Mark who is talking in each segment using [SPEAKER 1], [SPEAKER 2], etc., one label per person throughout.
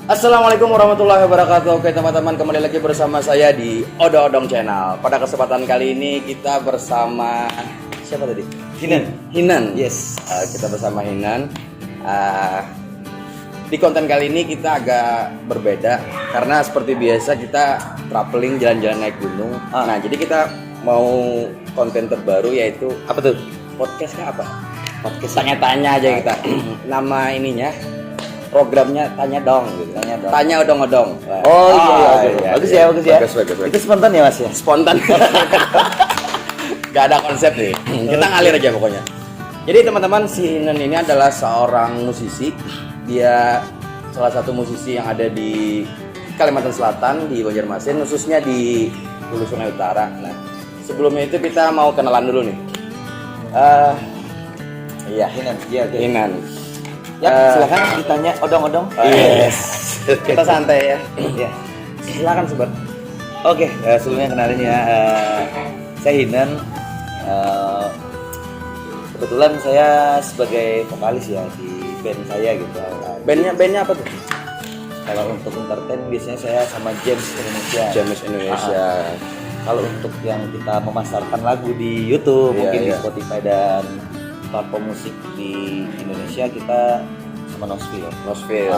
[SPEAKER 1] Assalamualaikum warahmatullahi wabarakatuh. Oke teman-teman, kembali lagi bersama saya di Odo Odong Channel. Pada kesempatan kali ini kita bersama siapa tadi? Hinan. Yes. Kita bersama Hinan. Di konten kali ini kita agak berbeda karena seperti biasa kita traveling jalan-jalan naik gunung. Nah, jadi kita mau konten terbaru yaitu
[SPEAKER 2] Apa tuh?
[SPEAKER 1] podcastnya apa? Podcast tanya-tanya aja kita. Nama ininya programnya tanya dong gitu. Tanya odong-odong.
[SPEAKER 2] Oh iya. Bagus ya.
[SPEAKER 1] Bagus.
[SPEAKER 2] Itu spontan ya Mas ya?
[SPEAKER 1] Spontan. Gak ada konsep nih. Kita ngalir aja pokoknya. Jadi teman-teman, si Hinan ini adalah seorang musisi. Dia salah satu musisi yang ada di Kalimantan Selatan, di Banjarmasin, khususnya di Hulu Sungai Utara. Nah, sebelumnya itu kita mau kenalan dulu nih.
[SPEAKER 2] Iya, Hinan. Iya, oke.
[SPEAKER 1] Hinan.
[SPEAKER 2] Ya, silakan ditanya odong-odong.
[SPEAKER 1] Yes. Kita santai ya.
[SPEAKER 2] Ya.
[SPEAKER 1] Silakan sobat.
[SPEAKER 2] Oke, sebelumnya kenalin ya. Saya Hinan. Kebetulan saya sebagai vokalis ya di band saya gitu.
[SPEAKER 1] Bandnya apa tuh?
[SPEAKER 2] Kalau untuk entertain biasanya saya sama James Indonesia.
[SPEAKER 1] James Indonesia.
[SPEAKER 2] Kalau untuk yang kita memasarkan lagu di YouTube,
[SPEAKER 1] Iya,
[SPEAKER 2] mungkin di
[SPEAKER 1] iya.
[SPEAKER 2] Spotify dan platform musik di Indonesia, kita sama Nosville.
[SPEAKER 1] Nosville.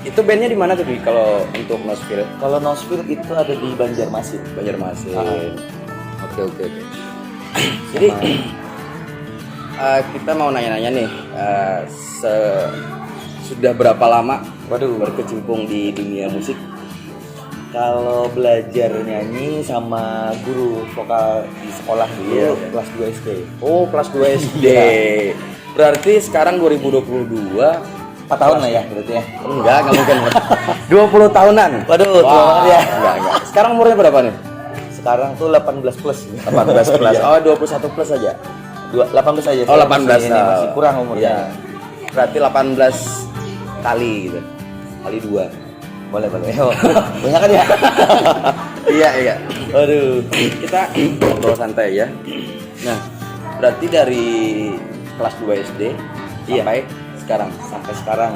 [SPEAKER 1] Itu bandnya di mana tuh Bi? Kalau untuk Nosville?
[SPEAKER 2] Kalau Nosville itu ada di Banjarmasin.
[SPEAKER 1] Banjarmasin.
[SPEAKER 2] Ah.
[SPEAKER 1] Oke. Jadi kita mau nanya-nanya nih, sudah berapa lama berkecimpung di dunia musik?
[SPEAKER 2] Kalau belajar nyanyi sama guru vokal di sekolah dulu,
[SPEAKER 1] Iya.
[SPEAKER 2] kelas 2 SD.
[SPEAKER 1] Oh, kelas 2 SD.
[SPEAKER 2] Iya.
[SPEAKER 1] Berarti sekarang 2022.
[SPEAKER 2] 4 tahun lah ya berarti ya.
[SPEAKER 1] Enggak mungkin. 20 tahunan.
[SPEAKER 2] Waduh, tua banget ya.
[SPEAKER 1] Enggak. Sekarang umurnya berapa nih?
[SPEAKER 2] Sekarang tuh 18 plus.
[SPEAKER 1] 18 plus.
[SPEAKER 2] Iya.
[SPEAKER 1] Oh, 21 plus aja.
[SPEAKER 2] 18 aja.
[SPEAKER 1] Oh,
[SPEAKER 2] Saya
[SPEAKER 1] 18
[SPEAKER 2] masih kurang umurnya.
[SPEAKER 1] Iya. Berarti 18 kali gitu. Kali 2.
[SPEAKER 2] Boleh. Banyak kan ya?
[SPEAKER 1] Iya.
[SPEAKER 2] Aduh.
[SPEAKER 1] Kita ngobrol santai ya. Nah, berarti dari kelas 2 SD sampai sekarang.
[SPEAKER 2] Sampai sekarang.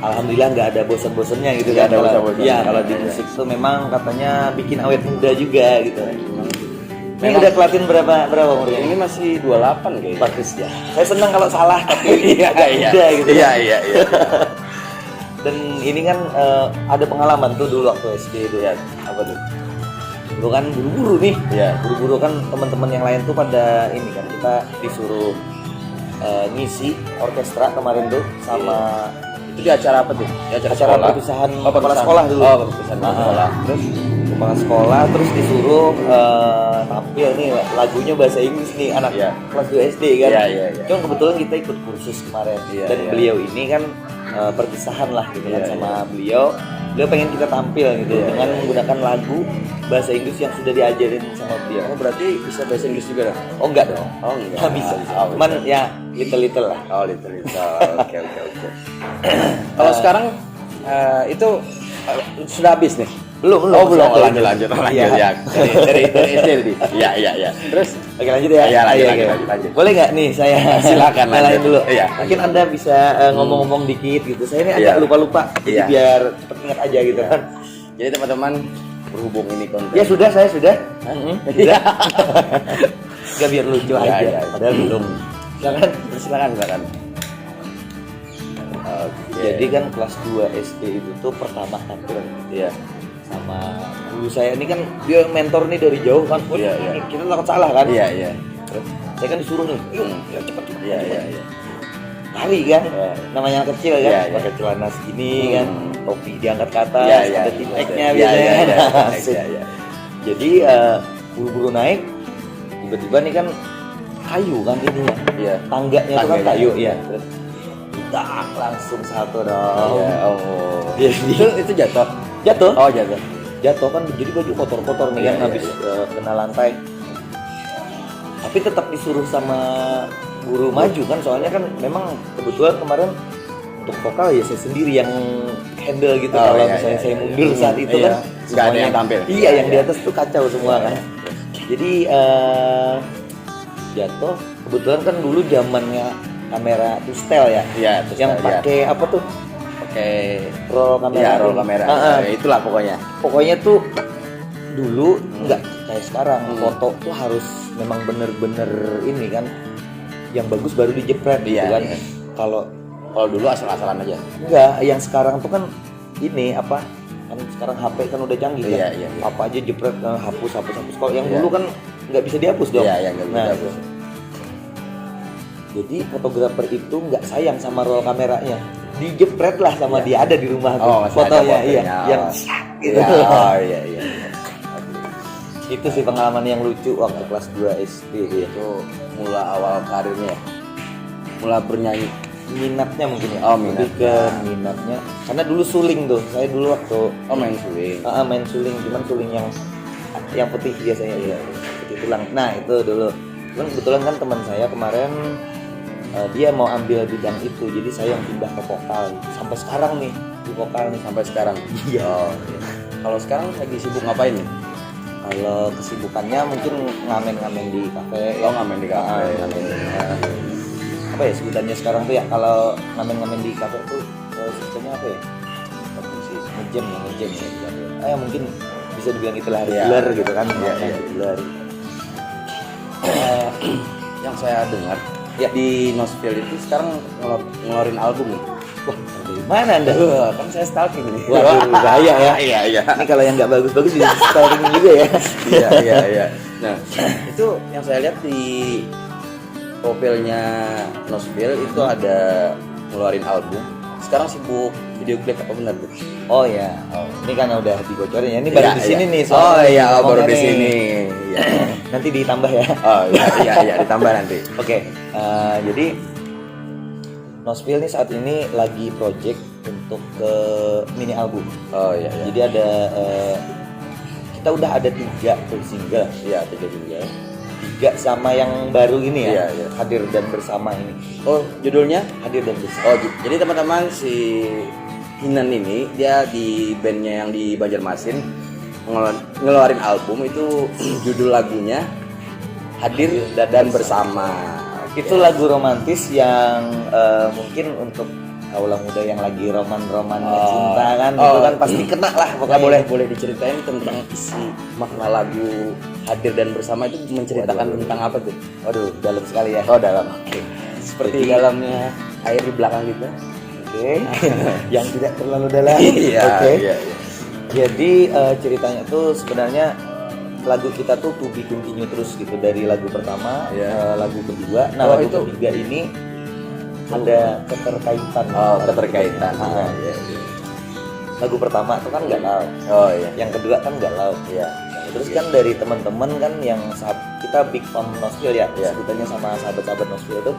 [SPEAKER 2] Alhamdulillah nggak ada bosan-bosannya gitu.
[SPEAKER 1] Nggak ada
[SPEAKER 2] Kalau-
[SPEAKER 1] bosan-bosannya.
[SPEAKER 2] Iya, kalau di musik tuh memang katanya bikin awet muda juga gitu. Ini
[SPEAKER 1] Memang-
[SPEAKER 2] udah kelatin berapa umurnya?
[SPEAKER 1] Ini masih 28 kayaknya.
[SPEAKER 2] Bagus ya. Saya senang kalau salah tapi
[SPEAKER 1] Iya.
[SPEAKER 2] muda gitu.
[SPEAKER 1] Iya.
[SPEAKER 2] Dan ini kan ada pengalaman tuh dulu waktu SD itu ya. Apa tuh? Dulu kan buru-buru nih.
[SPEAKER 1] Iya.
[SPEAKER 2] Buru-buru kan teman-teman yang lain tuh pada ini kan kita disuruh ngisi orkestra kemarin tuh sama
[SPEAKER 1] Itu di acara apa tuh? Di
[SPEAKER 2] acara
[SPEAKER 1] sekolah?
[SPEAKER 2] perpisahan
[SPEAKER 1] Oh,
[SPEAKER 2] kepala sekolah dulu.
[SPEAKER 1] Oh, perpisahan kepala sekolah.
[SPEAKER 2] Terus kepala sekolah terus disuruh tampil nih lagunya bahasa Inggris nih anak
[SPEAKER 1] Iya.
[SPEAKER 2] kelas 2 SD kan.
[SPEAKER 1] Iya.
[SPEAKER 2] Cuma kebetulan kita ikut kursus kemarin
[SPEAKER 1] Iya,
[SPEAKER 2] dan
[SPEAKER 1] iya.
[SPEAKER 2] beliau ini kan perpisahan lah gitu kan
[SPEAKER 1] Iya,
[SPEAKER 2] sama beliau pengen kita tampil gitu
[SPEAKER 1] Iya,
[SPEAKER 2] dengan
[SPEAKER 1] iya.
[SPEAKER 2] menggunakan lagu bahasa Inggris yang sudah diajarin sama beliau.
[SPEAKER 1] Oh, berarti bisa bahasa Inggris juga dong?
[SPEAKER 2] Oh enggak dong.
[SPEAKER 1] Oh, enggak.
[SPEAKER 2] Nggak bisa.
[SPEAKER 1] Oh,
[SPEAKER 2] Cuman ya little lah.
[SPEAKER 1] Oh, little. Oke. Kalau sekarang itu sudah habis nih?
[SPEAKER 2] Belum.
[SPEAKER 1] Oh, belum.
[SPEAKER 2] Satu.
[SPEAKER 1] Lanjut
[SPEAKER 2] Iya.
[SPEAKER 1] ya. Dari SD tadi. Iya. Terus
[SPEAKER 2] Oke lanjut ya.
[SPEAKER 1] Iya, lanjut.
[SPEAKER 2] Oke. Boleh nggak nih saya
[SPEAKER 1] Silakan,
[SPEAKER 2] nyalain
[SPEAKER 1] lanjut.
[SPEAKER 2] dulu.
[SPEAKER 1] Iya,
[SPEAKER 2] Mungkin Anda bisa ngomong-ngomong dikit gitu. Saya ini
[SPEAKER 1] Iya.
[SPEAKER 2] agak lupa-lupa. Jadi
[SPEAKER 1] Iya.
[SPEAKER 2] biar cepet ingat aja gitu kan.
[SPEAKER 1] Jadi teman-teman, berhubung ini konten.
[SPEAKER 2] Ya sudah, saya sudah.
[SPEAKER 1] Iya.
[SPEAKER 2] Gak biar lucu
[SPEAKER 1] Iya,
[SPEAKER 2] aja.
[SPEAKER 1] iya.
[SPEAKER 2] Padahal belum.
[SPEAKER 1] Silakan. Oke.
[SPEAKER 2] Jadi kan kelas 2 SD itu tuh pertama tampil
[SPEAKER 1] Iya.
[SPEAKER 2] sama guru saya ini kan dia mentor nih dari jauh kan. Wah,
[SPEAKER 1] Iya.
[SPEAKER 2] ini kita takut salah kan.
[SPEAKER 1] Iya.
[SPEAKER 2] Terus saya kan disuruh nih, yuk ya cepet.
[SPEAKER 1] Iya.
[SPEAKER 2] Lari kan,
[SPEAKER 1] Iya.
[SPEAKER 2] namanya anak kecil kan,
[SPEAKER 1] Iya, iya.
[SPEAKER 2] pakai celana segini kan,
[SPEAKER 1] Hmm.
[SPEAKER 2] topi diangkat ke atas,
[SPEAKER 1] Iya.
[SPEAKER 2] ada tipeknya
[SPEAKER 1] Iya,
[SPEAKER 2] biasanya.
[SPEAKER 1] iya.
[SPEAKER 2] Asik. Jadi buru-buru naik, tiba-tiba nih kan kayu kan ininya,
[SPEAKER 1] Iya.
[SPEAKER 2] tangganya itu kan
[SPEAKER 1] Tangganya.
[SPEAKER 2] kayu, iya. Terus tak langsung satu dong.
[SPEAKER 1] Iya. Oh.
[SPEAKER 2] Jadi
[SPEAKER 1] Itu jatuh.
[SPEAKER 2] jatuh,
[SPEAKER 1] Oh, jatuh.
[SPEAKER 2] jatuh kan, jadi baju kotor-kotor nih
[SPEAKER 1] Iya,
[SPEAKER 2] kan,
[SPEAKER 1] iya,
[SPEAKER 2] habis
[SPEAKER 1] iya.
[SPEAKER 2] kena lantai. Tapi tetap disuruh sama guru maju kan, soalnya kan memang kebetulan kemarin untuk vokal ya saya sendiri yang handle gitu.
[SPEAKER 1] Oh,
[SPEAKER 2] Kalau
[SPEAKER 1] iya,
[SPEAKER 2] misalnya
[SPEAKER 1] iya,
[SPEAKER 2] saya
[SPEAKER 1] iya.
[SPEAKER 2] mundur saat itu
[SPEAKER 1] Iya.
[SPEAKER 2] kan
[SPEAKER 1] Nggak ada
[SPEAKER 2] semuanya-
[SPEAKER 1] yang tampil.
[SPEAKER 2] Iya, yang di
[SPEAKER 1] Iya.
[SPEAKER 2] atas tuh kacau semua kan. Jadi jatuh, kebetulan kan dulu zamannya kamera two-stel ya.
[SPEAKER 1] Iya, terus
[SPEAKER 2] Yang pakai apa tuh?
[SPEAKER 1] pakai
[SPEAKER 2] Roll kamera.
[SPEAKER 1] ya roll kamera. Ya, itulah pokoknya.
[SPEAKER 2] Pokoknya tuh dulu nggak kayak sekarang.
[SPEAKER 1] Hmm.
[SPEAKER 2] Foto tuh harus memang bener-bener ini kan, yang bagus baru dijepret gitu
[SPEAKER 1] Iya,
[SPEAKER 2] kan.
[SPEAKER 1] iya.
[SPEAKER 2] Kalau
[SPEAKER 1] Kalau dulu asal-asalan aja.
[SPEAKER 2] enggak, yang sekarang tuh kan ini apa? Kan sekarang HP kan udah canggih kan.
[SPEAKER 1] Iya, iya, iya.
[SPEAKER 2] Apa aja jepret, hapus. Kalau yang
[SPEAKER 1] Iya.
[SPEAKER 2] dulu kan nggak bisa dihapus dong.
[SPEAKER 1] Iya, iya, nggak bisa
[SPEAKER 2] Nah,
[SPEAKER 1] dihapus.
[SPEAKER 2] jadi fotografer itu nggak sayang sama roll kameranya, dijepret lah sama
[SPEAKER 1] Iya.
[SPEAKER 2] dia, ada di rumah tuh
[SPEAKER 1] Oh, masih ada
[SPEAKER 2] fotonya, iya,
[SPEAKER 1] fotonya.
[SPEAKER 2] yang gitu.
[SPEAKER 1] Iya, oh iya iya.
[SPEAKER 2] Itu sih pengalaman yang lucu waktu kelas 2 SD ya.
[SPEAKER 1] Itu mula awal karirnya, ya? Mula bernyanyi.
[SPEAKER 2] Minatnya mungkin ya.
[SPEAKER 1] Oh,
[SPEAKER 2] Lebih ke minatnya. Karena dulu suling tuh. Saya dulu waktu
[SPEAKER 1] Oh, main suling.
[SPEAKER 2] main suling, cuman suling yang putih biasanya ya, putih tulang. Nah, itu dulu. Cuman kebetulan kan teman saya kemarin dia mau ambil bidang itu, jadi saya yang pindah ke vokal. Sampai sekarang nih di vokal nih.
[SPEAKER 1] Sampai sekarang.
[SPEAKER 2] Iya.
[SPEAKER 1] Oh, iya. Kalau sekarang lagi sibuk ngapain nih?
[SPEAKER 2] Kalau kesibukannya mungkin ngamen-ngamen di kafe.
[SPEAKER 1] Oh, ngamen di kafe.
[SPEAKER 2] Ngamen. Apa ya sebutannya sekarang tuh ya? Kalau ngamen-ngamen di kafe tuh sebutannya apa ya? Ngejam ya. Mungkin bisa dibilang itulah regular gitu kan.
[SPEAKER 1] Iya, iya.
[SPEAKER 2] Regular.
[SPEAKER 1] Yang saya dengar
[SPEAKER 2] Ya.
[SPEAKER 1] di Nosville itu sekarang ngeluarin album nih.
[SPEAKER 2] Wah, dari mana Anda?
[SPEAKER 1] Kan saya stalking nih.
[SPEAKER 2] Waduh, bahaya ya.
[SPEAKER 1] Iya, iya.
[SPEAKER 2] Ini kalau yang nggak bagus-bagus bisa stalking juga ya.
[SPEAKER 1] Iya, iya, iya. Nah, itu yang saya lihat di profilnya Nosville itu ada ngeluarin album. Sekarang sibuk video klip apa benar tuh?
[SPEAKER 2] Oh ya, ini kan udah dibocorin ya. Ini baru
[SPEAKER 1] Iya,
[SPEAKER 2] di sini
[SPEAKER 1] iya.
[SPEAKER 2] nih.
[SPEAKER 1] Oh
[SPEAKER 2] soalnya
[SPEAKER 1] iya, baru
[SPEAKER 2] ngomongnya
[SPEAKER 1] di
[SPEAKER 2] nih.
[SPEAKER 1] sini. Iya.
[SPEAKER 2] Nanti ditambah ya.
[SPEAKER 1] Oh iya, iya, iya, ditambah nanti.
[SPEAKER 2] Oke, jadi Nosville nih saat ini lagi project untuk ke mini album.
[SPEAKER 1] Oh iya, iya.
[SPEAKER 2] Jadi ada kita udah ada 3 tuh single.
[SPEAKER 1] Iya, 3 juga.
[SPEAKER 2] 3 sama yang baru ini ya.
[SPEAKER 1] Iya, iya.
[SPEAKER 2] Hadir dan bersama ini.
[SPEAKER 1] Oh, judulnya?
[SPEAKER 2] Hadir dan bersama.
[SPEAKER 1] Oh, jadi teman-teman si Hinan ini dia di bandnya yang di Banjarmasin ngeluarin album itu judul lagunya Hadir dan Bersama.
[SPEAKER 2] Itu lagu romantis yang mungkin untuk kaula muda yang lagi roman-romannya cinta kan, itu kan pasti kena lah
[SPEAKER 1] Nah,
[SPEAKER 2] pokoknya.
[SPEAKER 1] boleh diceritain tentang isi makna lagu Hadir dan Bersama itu menceritakan tentang apa tuh?
[SPEAKER 2] Waduh, dalam sekali ya.
[SPEAKER 1] Oh, dalam. Oke. Seperti
[SPEAKER 2] Jadi-
[SPEAKER 1] dalamnya air di belakang kita.
[SPEAKER 2] Oke. Yang tidak terlalu dalam.
[SPEAKER 1] Iya,
[SPEAKER 2] Oke.
[SPEAKER 1] iya, iya.
[SPEAKER 2] Jadi ceritanya tuh sebenarnya lagu kita tuh to be continue terus gitu dari lagu pertama,
[SPEAKER 1] Iya.
[SPEAKER 2] lagu kedua. Nah,
[SPEAKER 1] Oh,
[SPEAKER 2] lagu
[SPEAKER 1] itu.
[SPEAKER 2] ketiga ini ada keterkaitan.
[SPEAKER 1] Oh, keterkaitan.
[SPEAKER 2] Ah.
[SPEAKER 1] Iya, iya.
[SPEAKER 2] Lagu pertama tuh kan galau.
[SPEAKER 1] Oh iya.
[SPEAKER 2] Yang kedua kan galau.
[SPEAKER 1] Iya.
[SPEAKER 2] Terus kan dari teman-teman kan yang kita big fan Nosville ya,
[SPEAKER 1] Iya.
[SPEAKER 2] sebutannya sama sahabat-sahabat Nosville itu,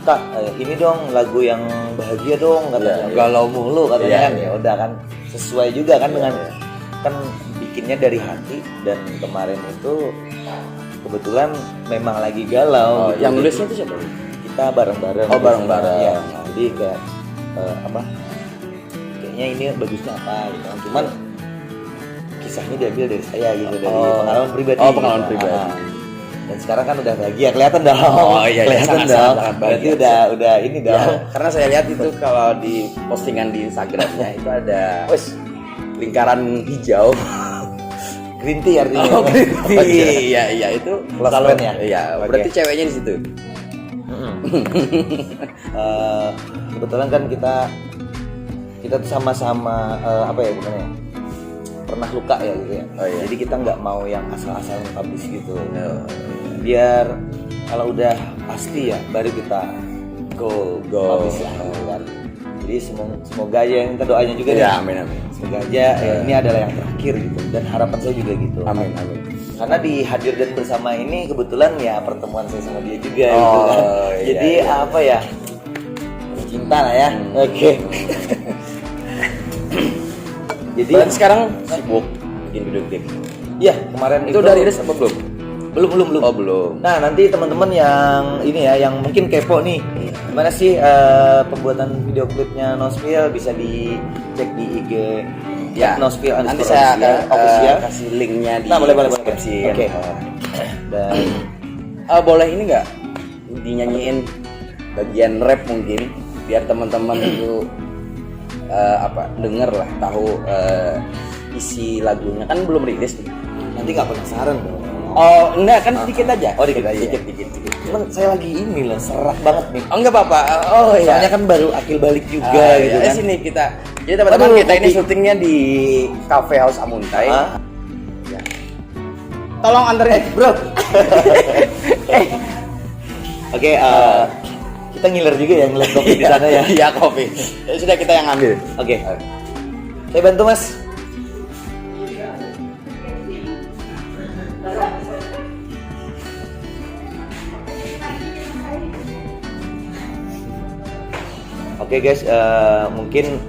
[SPEAKER 2] Kak, ini dong lagu yang bahagia dong katanya.
[SPEAKER 1] Iya, iya.
[SPEAKER 2] Galau mulu katanya
[SPEAKER 1] Iya,
[SPEAKER 2] kan.
[SPEAKER 1] iya.
[SPEAKER 2] Ya udah kan sesuai juga kan
[SPEAKER 1] Iya,
[SPEAKER 2] dengan
[SPEAKER 1] iya.
[SPEAKER 2] kan bikinnya dari hati, dan kemarin itu kebetulan memang lagi galau.
[SPEAKER 1] Oh,
[SPEAKER 2] gitu.
[SPEAKER 1] yang nulisnya itu siapa?
[SPEAKER 2] Kita bareng-bareng.
[SPEAKER 1] Oh, bareng-bareng.
[SPEAKER 2] Ya, jadi kayak apa? Kayaknya ini bagusnya apa gitu. Cuman kisahnya diambil dari saya gitu, dari pengalaman pribadi.
[SPEAKER 1] Oh, pengalaman
[SPEAKER 2] gitu.
[SPEAKER 1] pribadi.
[SPEAKER 2] Dan sekarang kan udah bahagia, kelihatan dong.
[SPEAKER 1] Oh, iya, iya,
[SPEAKER 2] kelihatan
[SPEAKER 1] sangat,
[SPEAKER 2] dong.
[SPEAKER 1] sangat
[SPEAKER 2] Berarti
[SPEAKER 1] bahagia.
[SPEAKER 2] udah ini dong.
[SPEAKER 1] Ya, karena saya lihat itu kalau di postingan di Instagramnya itu ada lingkaran hijau.
[SPEAKER 2] Green tea artinya.
[SPEAKER 1] Oh, berarti iya, iya itu
[SPEAKER 2] Close
[SPEAKER 1] kalau
[SPEAKER 2] friend ya?
[SPEAKER 1] Iya,
[SPEAKER 2] Oke.
[SPEAKER 1] berarti ceweknya di situ.
[SPEAKER 2] Kebetulan kan kita tuh sama-sama apa ya bukannya pernah luka ya gitu ya.
[SPEAKER 1] Oh, iya.
[SPEAKER 2] Jadi kita nggak mau yang asal-asalan publish gitu.
[SPEAKER 1] Oh.
[SPEAKER 2] Biar kalau udah pasti ya baru kita go publish lah gitu kan. Jadi semoga aja yang kita doanya juga
[SPEAKER 1] Ya,
[SPEAKER 2] deh.
[SPEAKER 1] amin amin.
[SPEAKER 2] Semoga aja ya, ini adalah yang terakhir gitu, dan harapan saya juga gitu.
[SPEAKER 1] Amin amin.
[SPEAKER 2] Karena di Hadir dan Bersama ini kebetulan ya pertemuan saya sama dia juga gitu
[SPEAKER 1] Oh,
[SPEAKER 2] kan.
[SPEAKER 1] iya,
[SPEAKER 2] Jadi
[SPEAKER 1] iya.
[SPEAKER 2] apa ya? Cinta lah ya. Oke. Jadi
[SPEAKER 1] Dan sekarang sibuk bikin video klip.
[SPEAKER 2] ya kemarin
[SPEAKER 1] Itu udah rilis apa belum?
[SPEAKER 2] belum.
[SPEAKER 1] Oh, belum.
[SPEAKER 2] Nah, nanti teman-teman yang ini ya, yang mungkin kepo nih, gimana sih pembuatan video klipnya Nosville, bisa dicek di IG
[SPEAKER 1] Ya,
[SPEAKER 2] Nosville
[SPEAKER 1] nanti saya akan
[SPEAKER 2] official.
[SPEAKER 1] kasih linknya di
[SPEAKER 2] Nah, boleh.
[SPEAKER 1] deskripsi.
[SPEAKER 2] Oke. Dan
[SPEAKER 1] Boleh ini nggak dinyanyiin bagian rap mungkin biar teman-teman itu denger lah, tahu isi lagunya, kan belum rilis nih.
[SPEAKER 2] Nanti nggak penasaran dong.
[SPEAKER 1] Oh enggak, kan dikit aja.
[SPEAKER 2] Oh dikit aja.
[SPEAKER 1] Dikit.
[SPEAKER 2] Cuman saya lagi ini loh, serak banget nih.
[SPEAKER 1] Oh enggak apa-apa. Oh iya.
[SPEAKER 2] Soalnya kan baru akil balik juga gitu kan.
[SPEAKER 1] Sini kita. Jadi teman-teman,
[SPEAKER 2] Aduh,
[SPEAKER 1] kita ini
[SPEAKER 2] kopi.
[SPEAKER 1] syutingnya di Cafe House Amuntai.
[SPEAKER 2] Ah.
[SPEAKER 1] Ya. Tolong anterin, bro.
[SPEAKER 2] Oke, kita ngiler juga ya ngeliat kopi di sana ya.
[SPEAKER 1] Iya, kopi. Ya, sudah kita yang ambil.
[SPEAKER 2] Oke. Saya bantu Mas. Oke guys, mungkin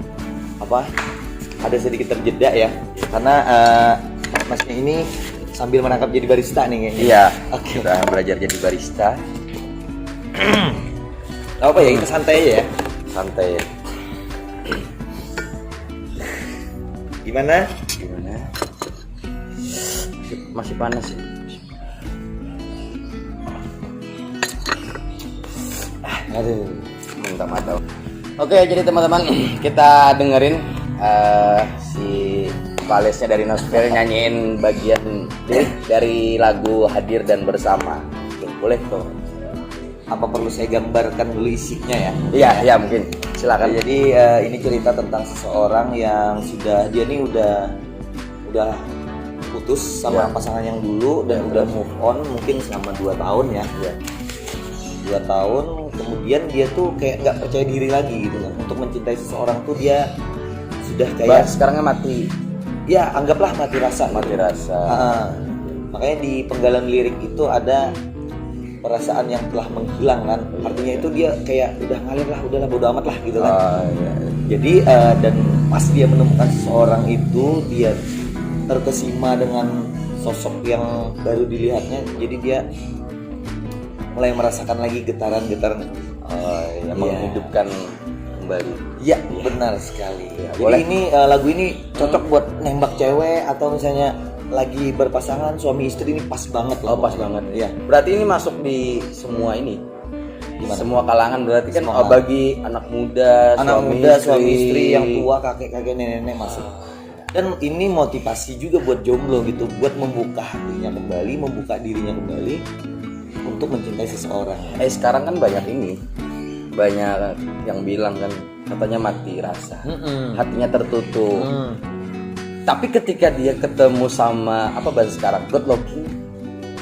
[SPEAKER 2] ada sedikit terjeda ya, karena Masnya ini sambil merangkap jadi barista nih kayaknya.
[SPEAKER 1] Iya.
[SPEAKER 2] Oke.
[SPEAKER 1] Udah belajar jadi barista.
[SPEAKER 2] Apa ya, kita santai aja ya.
[SPEAKER 1] Santai.
[SPEAKER 2] Gimana?
[SPEAKER 1] Gimana? Masih panas ya.
[SPEAKER 2] Aduh.
[SPEAKER 1] Mantap. Oke, jadi teman-teman, kita dengerin si Valesnya dari Nosfer nyanyiin bagian dari lagu Hadir dan Bersama. Boleh tuh.
[SPEAKER 2] Apa perlu saya gambarkan dulu isinya ya?
[SPEAKER 1] Iya, mungkin. Silakan.
[SPEAKER 2] Jadi ini cerita tentang seseorang yang dia nih udah putus sama
[SPEAKER 1] Ya.
[SPEAKER 2] pasangan yang dulu dan udah move on mungkin selama 2 tahun ya.
[SPEAKER 1] Iya.
[SPEAKER 2] 2 tahun, kemudian dia tuh kayak nggak percaya diri lagi gitu kan. Untuk mencintai seseorang tuh dia sudah kayak
[SPEAKER 1] Sekarangnya mati
[SPEAKER 2] ya anggaplah mati rasa.
[SPEAKER 1] rasa.
[SPEAKER 2] Makanya di penggalan lirik itu ada perasaan yang telah menghilang kan. Artinya itu dia kayak udah ngalir lah, udahlah bodo amat lah gitu kan.
[SPEAKER 1] Iya.
[SPEAKER 2] Jadi dan pas dia menemukan seseorang itu, dia terkesima dengan sosok yang baru dilihatnya. Jadi dia mulai merasakan lagi getaran-getaran.
[SPEAKER 1] Yang menghidupkan kembali.
[SPEAKER 2] Iya, benar sekali.
[SPEAKER 1] Ya,
[SPEAKER 2] Jadi
[SPEAKER 1] boleh.
[SPEAKER 2] ini lagu ini cocok buat nembak cewek atau misalnya lagi berpasangan suami istri, ini pas banget loh.
[SPEAKER 1] Oh, pas banget.
[SPEAKER 2] Iya.
[SPEAKER 1] Berarti ini masuk di semua ini.
[SPEAKER 2] Gimana?
[SPEAKER 1] Semua kalangan berarti kan.
[SPEAKER 2] Semua kalangan.
[SPEAKER 1] Bagi anak muda,
[SPEAKER 2] Suami istri yang tua, kakek-kakek, nenek-nenek masuk. Dan ini motivasi juga buat jomblo gitu, buat membuka hatinya kembali, membuka dirinya kembali untuk mencintai seseorang.
[SPEAKER 1] Sekarang kan banyak yang bilang kan katanya mati rasa, hatinya tertutup. Tapi ketika dia ketemu sama bahasa sekarang good looking,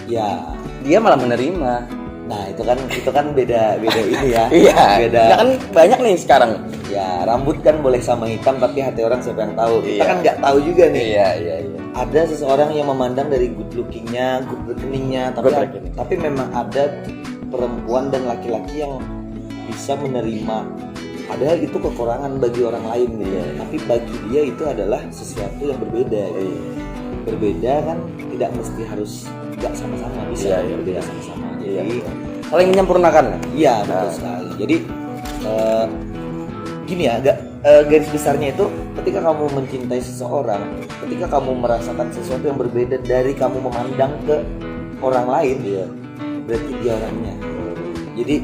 [SPEAKER 2] Ya,
[SPEAKER 1] dia malah menerima.
[SPEAKER 2] nah itu kan beda ini ya.
[SPEAKER 1] Iya.
[SPEAKER 2] Beda.
[SPEAKER 1] Nah, kan banyak nih sekarang.
[SPEAKER 2] Ya, rambut kan boleh sama hitam, tapi hati orang siapa yang tahu. Kita
[SPEAKER 1] Iya.
[SPEAKER 2] kan nggak tahu juga nih.
[SPEAKER 1] Iya.
[SPEAKER 2] Ada seseorang yang memandang dari good lookingnya, good reckoningnya,
[SPEAKER 1] Good reckoning.
[SPEAKER 2] tapi memang ada perempuan dan laki-laki yang bisa menerima. Padahal itu kekurangan bagi orang lain gitu.
[SPEAKER 1] Iya.
[SPEAKER 2] Tapi bagi dia itu adalah sesuatu yang berbeda. Gitu. Berbeda kan tidak mesti harus nggak sama-sama, bisa
[SPEAKER 1] Iya,
[SPEAKER 2] berbeda
[SPEAKER 1] iya.
[SPEAKER 2] sama-sama.
[SPEAKER 1] Iya.
[SPEAKER 2] Jadi
[SPEAKER 1] Saling menyempurnakan.
[SPEAKER 2] iya betul sekali. Jadi gini ya, garis besarnya itu ketika kamu mencintai seseorang, ketika kamu merasakan sesuatu yang berbeda dari kamu memandang ke orang lain, berarti dia orangnya. Jadi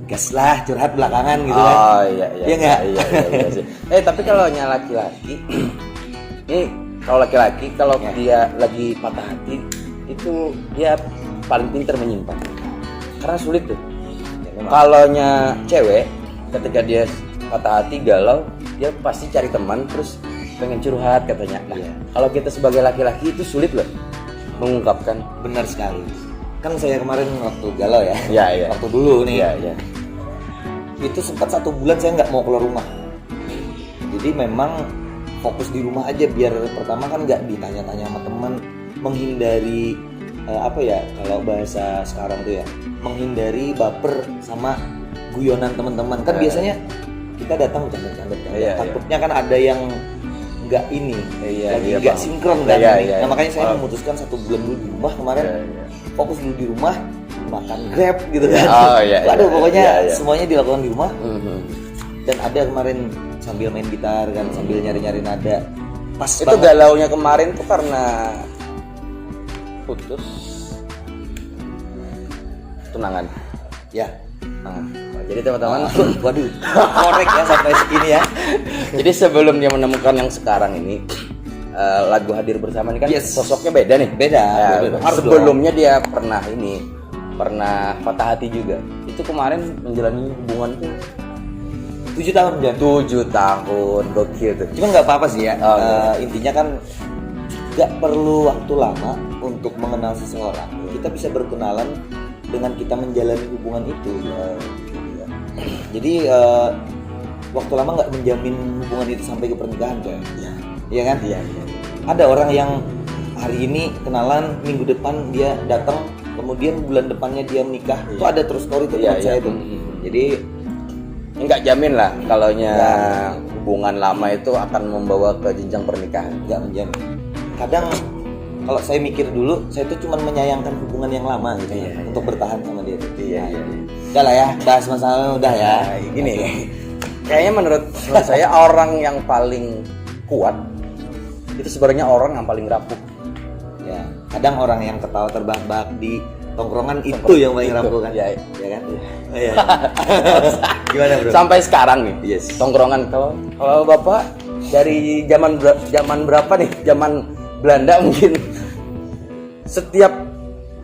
[SPEAKER 2] gas lah, curhat belakangan gitu kan.
[SPEAKER 1] Oh iya.
[SPEAKER 2] Iya nggak?
[SPEAKER 1] Iya sih. Tapi kalau laki-laki, ini kalau laki-laki kalau
[SPEAKER 2] Ya.
[SPEAKER 1] dia lagi patah hati itu dia paling pintar menyimpan. Karena sulit tuh.
[SPEAKER 2] Ya, memang.
[SPEAKER 1] Kalonya cewek ketika dia patah hati galau, dia pasti cari teman terus pengen curhat katanya. Nah,
[SPEAKER 2] Iya.
[SPEAKER 1] kalau kita sebagai laki-laki itu sulit loh mengungkapkan.
[SPEAKER 2] Benar sekali. Kan saya kemarin waktu galau ya.
[SPEAKER 1] Iya.
[SPEAKER 2] Waktu dulu nih.
[SPEAKER 1] Iya.
[SPEAKER 2] Itu sempat 1 bulan saya nggak mau keluar rumah. Jadi memang fokus di rumah aja, biar pertama kan nggak ditanya-tanya sama teman, menghindari kalau bahasa sekarang tuh ya, menghindari baper sama guyonan teman-teman. Kan biasanya kita datang bercanda-bercanda,
[SPEAKER 1] Iya,
[SPEAKER 2] takutnya kan ada yang nggak ini, lagi nggak
[SPEAKER 1] paham.
[SPEAKER 2] sinkron kan.
[SPEAKER 1] Iya.
[SPEAKER 2] Nah makanya saya
[SPEAKER 1] Paham.
[SPEAKER 2] memutuskan 1 bulan dulu di rumah kemarin,
[SPEAKER 1] Iya.
[SPEAKER 2] fokus dulu di rumah, makan Grab gitu kan.
[SPEAKER 1] Oh, iya.
[SPEAKER 2] Waduh, pokoknya
[SPEAKER 1] Iya.
[SPEAKER 2] semuanya dilakukan di rumah.
[SPEAKER 1] Mhm.
[SPEAKER 2] Dan ada kemarin sambil main gitar kan, sambil nyari-nyari nada. Pas
[SPEAKER 1] Itu
[SPEAKER 2] banget.
[SPEAKER 1] galaunya kemarin tuh karena putus tunangan.
[SPEAKER 2] Ya,
[SPEAKER 1] Nah, Jadi teman-teman,
[SPEAKER 2] waduh, korek ya sampai segini ya.
[SPEAKER 1] jadi sebelum dia menemukan yang sekarang ini, lagu Hadir Bersama ini kan sosoknya beda nih.
[SPEAKER 2] Beda.
[SPEAKER 1] Sebelumnya dia pernah patah hati juga. Itu kemarin menjalani hubungan tuh
[SPEAKER 2] 7 tahun Jan.
[SPEAKER 1] 7 tahun, gokil tuh.
[SPEAKER 2] Cuma nggak apa-apa sih ya. Intinya kan nggak perlu waktu lama untuk mengenal seseorang. Kita bisa berkenalan dengan kita menjalani hubungan itu. Jadi waktu lama nggak menjamin hubungan itu sampai ke pernikahan, coy. Iya kan? Iya. Ada orang yang hari ini kenalan, minggu depan dia datang, kemudian bulan depannya dia menikah. Itu ada terus story tuh teman saya tuh. Jadi
[SPEAKER 1] nggak jamin lah kalaunya hubungan lama itu akan membawa ke jenjang pernikahan.
[SPEAKER 2] Nggak menjamin. Kadang kalau saya mikir dulu, saya tuh cuma menyayangkan hubungan yang lama gitu untuk bertahan sama dia. Udah lah ya, bahas masalahnya udah ya.
[SPEAKER 1] Gini, kayaknya menurut saya orang yang paling kuat itu sebenarnya orang yang paling rapuh.
[SPEAKER 2] Ya, kadang orang yang ketawa terbahak-bahak di tongkrongan itu yang paling rapuh kan? Ya kan? Iya. Gimana bro?
[SPEAKER 1] Sampai sekarang nih, tongkrongan kalau bapak dari zaman berapa nih? Zaman Belanda mungkin. Setiap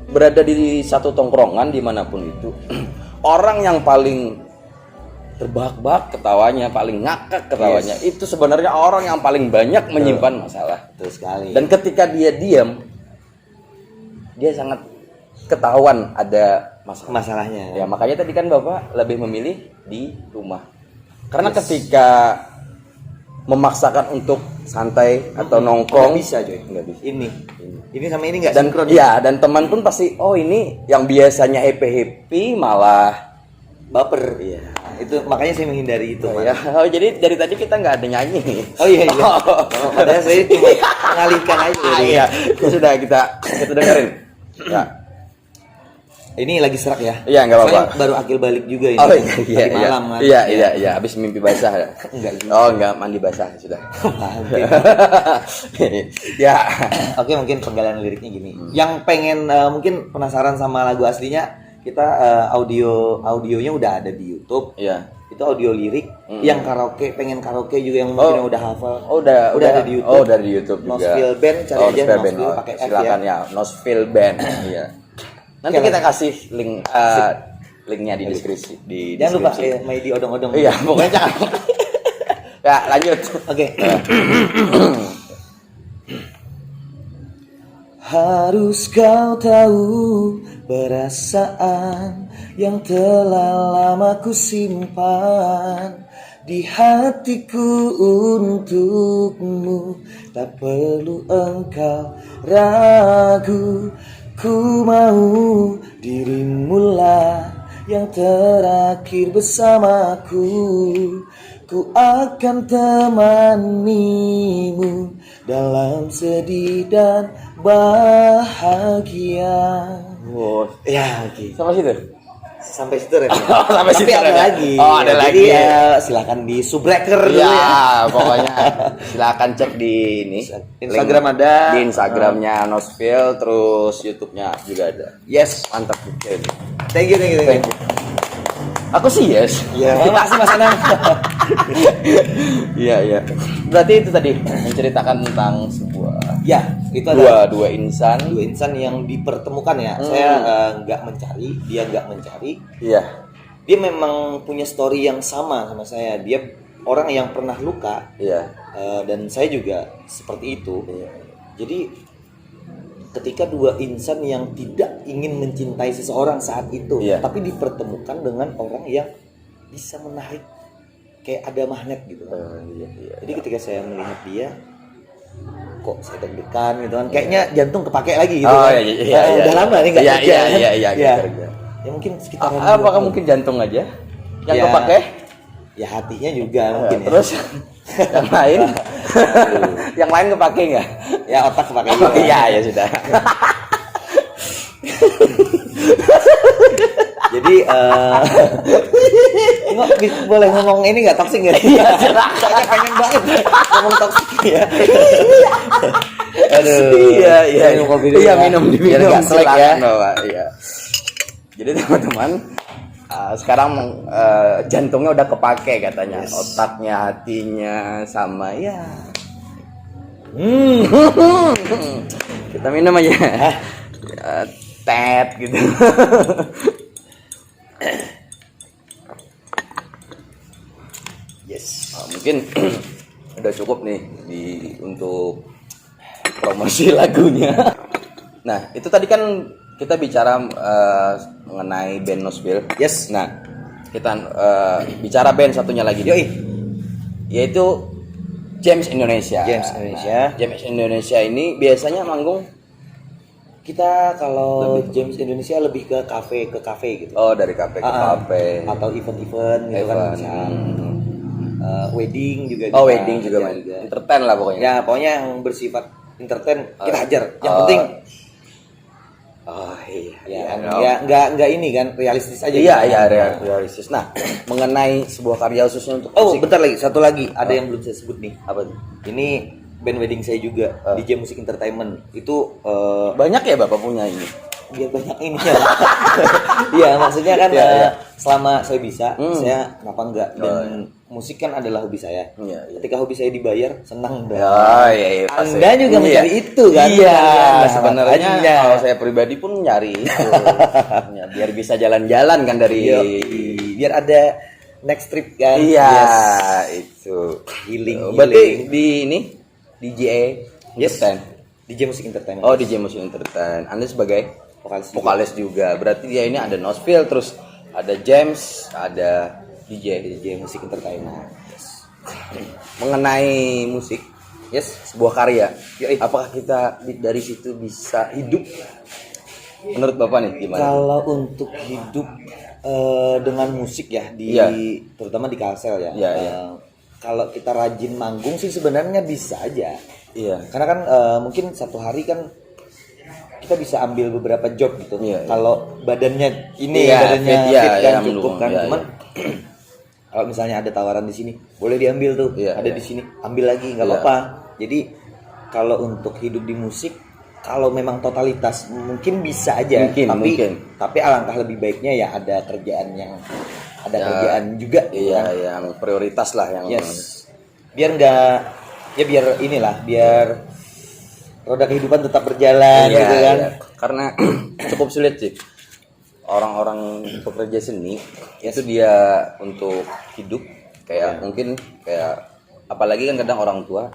[SPEAKER 1] berada di satu tongkrongan dimanapun itu, orang yang paling terbahak-bahak ketawanya, paling ngakak ketawanya, itu sebenarnya orang yang paling banyak menyimpan masalah.
[SPEAKER 2] Betul sekali.
[SPEAKER 1] Dan ketika dia diam, dia sangat ketahuan ada
[SPEAKER 2] masalahnya.
[SPEAKER 1] Ya makanya tadi kan bapak lebih memilih di rumah. Karena ketika memaksakan untuk santai atau nongkrong
[SPEAKER 2] nggak bisa coy, nggak bisa. Ini sama ini nggak
[SPEAKER 1] dan
[SPEAKER 2] sinkron.
[SPEAKER 1] Ya dan teman pun pasti ini yang biasanya happy malah
[SPEAKER 2] baper. Iya. Itu makanya saya menghindari itu.
[SPEAKER 1] Ya. Oh, jadi dari tadi kita nggak ada nyanyi nih.
[SPEAKER 2] Oh iya. Padahal saya cuma mengalihkan aja.
[SPEAKER 1] Iya. Sudah kita dengerin. Ya.
[SPEAKER 2] Ini lagi serak ya?
[SPEAKER 1] Iya, nggak apa-apa.
[SPEAKER 2] Baru akil balik juga ini.
[SPEAKER 1] Oh iya,
[SPEAKER 2] malam kan?
[SPEAKER 1] Iya. Habis mimpi basah.
[SPEAKER 2] Enggak juga.
[SPEAKER 1] Oh, enggak, mandi basah sudah. Ya.
[SPEAKER 2] Oke, mungkin penggalian liriknya gini. Yang pengen mungkin penasaran sama lagu aslinya, kita audionya udah ada di YouTube.
[SPEAKER 1] Iya.
[SPEAKER 2] Itu audio lirik. Yang pengen karaoke juga yang mungkin udah hafal.
[SPEAKER 1] Udah
[SPEAKER 2] ada di YouTube.
[SPEAKER 1] Oh, udah di YouTube juga.
[SPEAKER 2] Nosfil Band, cari aja Nosfil pakai F ya.
[SPEAKER 1] Silakan ya, Nosfil Band. Iya. Nanti kita kasih link linknya di deskripsi.
[SPEAKER 2] Jangan lupa main di odong-odong.
[SPEAKER 1] Iya, pokoknya jangan. Ya, lanjut.
[SPEAKER 2] Oke. Harus kau tahu perasaan yang telah lama ku simpan di hatiku untukmu. Tak perlu engkau ragu, ku mau dirimu lah yang terakhir bersamaku. Ku akan temanimu dalam sedih dan bahagia.
[SPEAKER 1] Oh,
[SPEAKER 2] ya oke.
[SPEAKER 1] Sampai situ.
[SPEAKER 2] Sampai situ Remnya.
[SPEAKER 1] Sampai
[SPEAKER 2] Tapi
[SPEAKER 1] situ
[SPEAKER 2] ada lagi.
[SPEAKER 1] Oh, ada lagi.
[SPEAKER 2] Jadi silakan di subbreaker dulu
[SPEAKER 1] Ya,
[SPEAKER 2] ya.
[SPEAKER 1] pokoknya silakan cek di ini.
[SPEAKER 2] Instagram ada.
[SPEAKER 1] Di Instagramnya Nosfil, terus YouTube-nya juga ada.
[SPEAKER 2] Yes,
[SPEAKER 1] Mantap.
[SPEAKER 2] thank you.
[SPEAKER 1] Aku sih yes.
[SPEAKER 2] Ya, makasih Mas Anang.
[SPEAKER 1] Iya. Berarti itu tadi menceritakan tentang sebuah
[SPEAKER 2] itu ada
[SPEAKER 1] dua insan
[SPEAKER 2] yang dipertemukan ya. Saya nggak mencari, dia nggak mencari.
[SPEAKER 1] Iya.
[SPEAKER 2] Dia memang punya story yang sama saya. Dia orang yang pernah luka.
[SPEAKER 1] Iya.
[SPEAKER 2] Dan saya juga seperti itu.
[SPEAKER 1] Iya.
[SPEAKER 2] Jadi ketika dua insan yang tidak ingin mencintai seseorang saat itu, tapi dipertemukan dengan orang yang bisa menarik, kayak ada magnet gitu.
[SPEAKER 1] Iya.
[SPEAKER 2] Jadi ketika saya melihat dia, kok saya deg-degan gitu kan, kayaknya jantung kepake lagi gitu kan.
[SPEAKER 1] Iya.
[SPEAKER 2] Udah lama nih nggak kerja.
[SPEAKER 1] Iya.
[SPEAKER 2] Ya mungkin sekitar.
[SPEAKER 1] Apakah mungkin jantung aja yang kepake?
[SPEAKER 2] Ya hatinya juga mungkin.
[SPEAKER 1] Terus yang lain, yang lain kepake nggak?
[SPEAKER 2] Ya otak kepake juga.
[SPEAKER 1] Iya sudah.
[SPEAKER 2] Jadi boleh ngomong ini nggak toksik nggak? Iya, soalnya pengen banget ngomong toksik ya. Aduh.
[SPEAKER 1] Iya.
[SPEAKER 2] Minum kopi dulu.
[SPEAKER 1] Iya, minum
[SPEAKER 2] biar nggak selek ya.
[SPEAKER 1] Iya. Jadi teman-teman, sekarang jantungnya udah kepake katanya, otaknya, hatinya, sama ya. Kita minum aja. Tet gitu.
[SPEAKER 2] Yes.
[SPEAKER 1] Mungkin udah cukup nih untuk promosi lagunya. Nah, itu tadi kan kita bicara mengenai band Nosville.
[SPEAKER 2] Yes.
[SPEAKER 1] Nah, kita bicara band satunya lagi.
[SPEAKER 2] Yoi.
[SPEAKER 1] Yaitu James Indonesia.
[SPEAKER 2] James Indonesia.
[SPEAKER 1] Nah, James Indonesia ini biasanya manggung.
[SPEAKER 2] Kita kalau James Indonesia lebih ke kafe gitu.
[SPEAKER 1] Oh, dari kafe ke kafe.
[SPEAKER 2] Atau event-event gitu kan bisa. Wedding juga.
[SPEAKER 1] Oh, wedding juga main. Entertain lah pokoknya.
[SPEAKER 2] Ya, pokoknya yang bersifat entertain kita hajar. Yang penting nggak ini kan realistis aja.
[SPEAKER 1] Iya,
[SPEAKER 2] gitu.
[SPEAKER 1] iya realistis. Nah, mengenai sebuah karya khususnya untuk
[SPEAKER 2] Oh,
[SPEAKER 1] musik.
[SPEAKER 2] bentar lagi, satu lagi ada yang belum saya sebut nih.
[SPEAKER 1] Apa tuh?
[SPEAKER 2] Ini band wedding saya juga, DJ Musik Entertainment. Itu
[SPEAKER 1] Banyak ya Bapak punya ini?
[SPEAKER 2] biar banyak ini ya. Iya, maksudnya kan selama saya bisa, saya kenapa enggak? Dan musik kan adalah hobi saya.
[SPEAKER 1] Iya, iya.
[SPEAKER 2] Ketika hobi saya dibayar, senang dong.
[SPEAKER 1] Ya, iya, pasti.
[SPEAKER 2] Anda juga mencari itu kan?
[SPEAKER 1] Iya,
[SPEAKER 2] Nah,
[SPEAKER 1] sebenarnya
[SPEAKER 2] makanya.
[SPEAKER 1] kalau saya pribadi pun nyari itu. Ya, biar bisa jalan-jalan kan dari
[SPEAKER 2] Biar ada next trip kan.
[SPEAKER 1] Iya,
[SPEAKER 2] Yes.
[SPEAKER 1] itu.
[SPEAKER 2] Healing.
[SPEAKER 1] Berarti di ini DJ
[SPEAKER 2] Yes.
[SPEAKER 1] Entertain.
[SPEAKER 2] DJ Musik Entertainment.
[SPEAKER 1] Oh, DJ Musik Entertain. Anda sebagai
[SPEAKER 2] vokalis
[SPEAKER 1] juga. Berarti dia ini ada Nosville, terus ada James, ada DJ
[SPEAKER 2] Musik Entertainment.
[SPEAKER 1] Mengenai musik, sebuah karya. Apakah kita dari situ bisa hidup? Menurut Bapak nih gimana?
[SPEAKER 2] Kalau untuk hidup dengan musik ya terutama di Kalsel ya. Kalau kita rajin manggung sih sebenarnya bisa aja.
[SPEAKER 1] Iya.
[SPEAKER 2] Karena kan mungkin satu hari kan kita bisa ambil beberapa job gitu. Kalau badannya badannya fit kan cukup kan. Cuman kalau misalnya ada tawaran di sini, boleh diambil tuh. Ada di sini, ambil lagi nggak apa-apa. Jadi kalau untuk hidup di musik, kalau memang totalitas mungkin bisa aja. Tapi alangkah lebih baiknya ya ada kerjaan kerjaan juga.
[SPEAKER 1] Iya, yang prioritas lah yang.
[SPEAKER 2] Biar roda kehidupan tetap berjalan gitu kan.
[SPEAKER 1] Karena cukup sulit sih orang-orang pekerja seni itu dia untuk hidup mungkin apalagi kan kadang orang tua